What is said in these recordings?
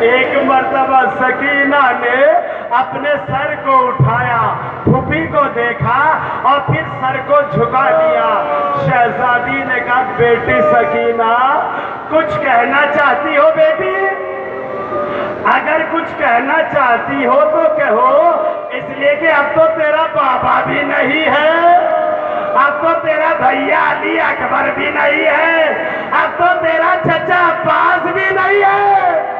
एक मर्तबा सकीना ने अपने सर को उठाया, फूफी को देखा और फिर सर को झुका दिया। शहजादी ने कहा, बेटी सकीना, कुछ कहना चाहती हो बेटी? अगर कुछ कहना चाहती हो तो कहो, इसलिए कि अब तो तेरा बाबा भी नहीं है, अब तो तेरा भैया अली अकबर भी नहीं है, अब तो तेरा चचा अब्बास भी नहीं है।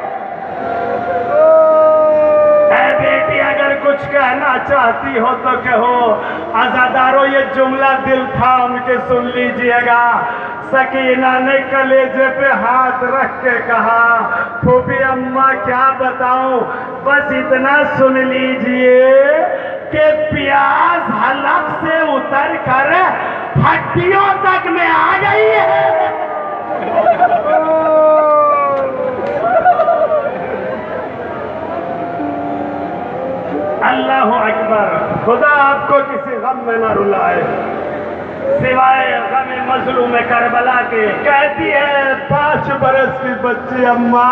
ऐ बेटी, अगर कुछ कहना चाहती हो तो कहो। अज़ादारों, ये जुमला दिल थाम के सुन लीजिएगा। सकीना ने कलेजे पे हाथ रख के कहा, फूफी अम्मा क्या बताऊं, बस इतना सुन लीजिए कि प्यास हलक से उतर कर हड्डियों तक में आ गई है। अल्लाह अकबर। खुदा आपको किसी गम में न रुलाए सिवाय गम मजलूम करबला के। कहती है, 5 बरस की बच्ची अम्मा,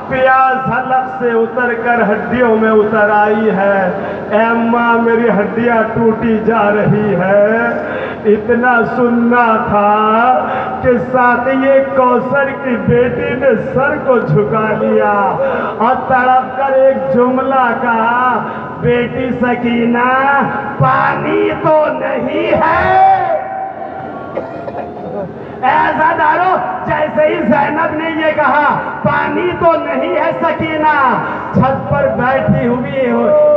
प्यास हलक से उतर कर हड्डियों में उतर आई है। ए अम्मा, मेरी हड्डियां टूटी जा रही है। इतना सुनना था कि साकिए कौसर की बेटी ने सर को झुका लिया और तड़प कर एक जुमला कहा, बेटी सकीना, पानी तो नहीं है। ऐज़ादारो, जैसे ही ज़ैनब ने ये कहा, पानी तो नहीं है सकीना, छत पर बैठी हुई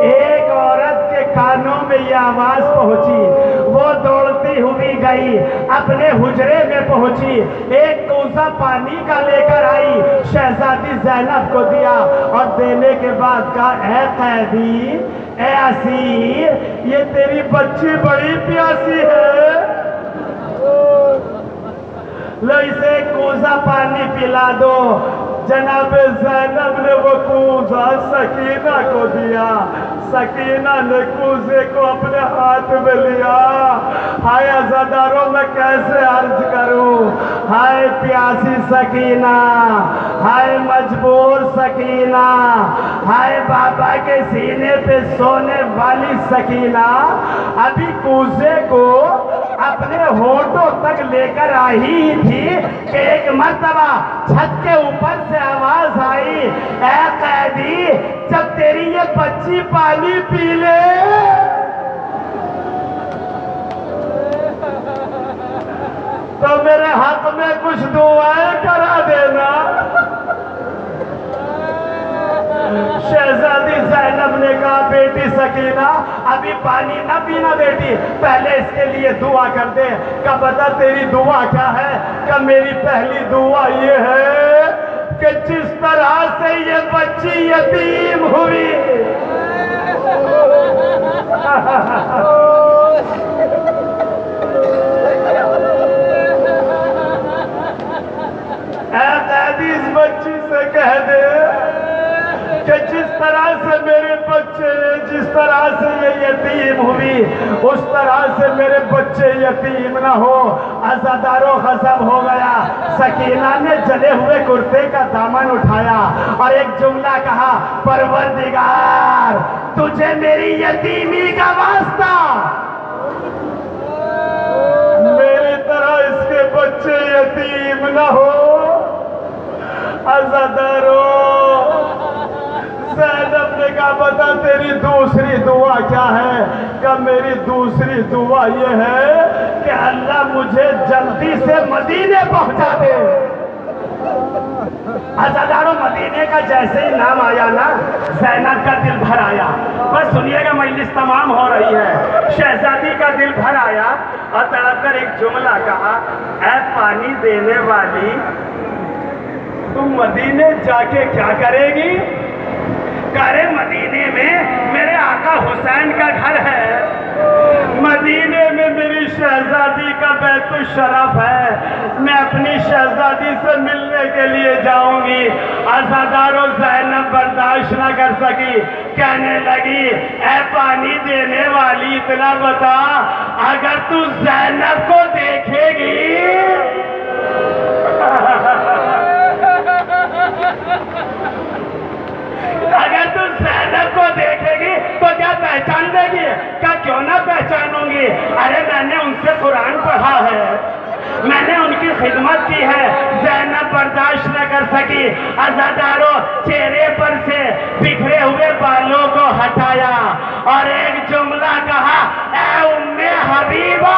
एक औरत के कानों में ये आवाज पहुंची। वो दौड़ती हुई गई, अपने हुजरे में पहुंची, एक कोसा पानी का लेकर आई, शहजादी ज़ैनब को दिया और देने के बाद कहा, ऐ कैदी, ऐ असीर, ये तेरी बच्ची बड़ी प्यासी है, लो इसे कोसा पानी पिला दो। जनाब ज़ैनब ने वो कूज़ा सकीना को दिया। सकीना ने कूज़े को अपने हाथ में लिया। हाय अज़ादारों, मैं कैसे अर्ज करूं, हाय प्यासी सकीना, हाय मजबूर सकीना, हाय बाबा के सीने पे सोने वाली सकीना। अभी कूज़े को अपने होठों तक लेकर आई थी कि एक मर्तबा छत के ऊपर से आवाज आई, ऐ कैदी, जब तेरी ये बच्ची पानी पी ले तो मेरे हक में कुछ दुआएं करा देना। शहजादी ज़ैनब ने कहा, बेटी सकीना, अभी पानी ना पीना बेटी, पहले इसके लिए दुआ कर दे। क्या बता तेरी दुआ क्या है? क्या मेरी पहली दुआ ये है कि जिस तरह से ये बच्ची यतीम हुई, इस बच्ची से कह दे कि जिस तरह से मेरे बच्चे, जिस तरह से ये यतीम हुई, उस तरह से मेरे बच्चे यतीम ना हो। अज़ादारों, खत्म हो गया। सकीना ने जले हुए कुर्ते का दामन उठाया और एक जुमला कहा, परवरदिगार, तुझे मेरी यतीमी का वास्ता, मेरी तरह इसके बच्चे यतीम ना हो। अज़ादारों, ज़ैनब ने कहा, बता तेरी दूसरी दुआ क्या है? क्या मेरी दूसरी दुआ ये है कि अल्लाह मुझे जल्दी से मदीने पहुंचा दे। अज़ादारों, मदीने का जैसे ही नाम आया ना, ज़ैनब का दिल भर आया। बस सुनिएगा, मजलिस तमाम हो रही है। शहजादी का दिल भर आया और तड़प कर एक जुमला कहा, ऐ पानी देने वाली, तुम मदीने जाके क्या करेगी? करे मदीने में मेरे आका हुसैन का घर है, मदीने में मेरी शहजादी का बैतुल शरफ है, मैं अपनी शहजादी से मिलने के लिए जाऊंगी। अज़ादारों, ज़ैनब बर्दाश्त न कर सकी, कहने लगी, ऐ पानी देने वाली, इतना बता, अगर तू ज़ैनब को देखेगी पहचान देगी? क्या क्यों ना पहचानूंगी? अरे मैंने उनसे कुरान पढ़ा है, मैंने उनकी खिदमत की है। ज़ैनब बर्दाश्त न कर सकी, अज़ादारों चेहरे पर से बिखरे हुए बालों को हटाया और एक जुमला कहा, ऐ उम्मे हबीबा,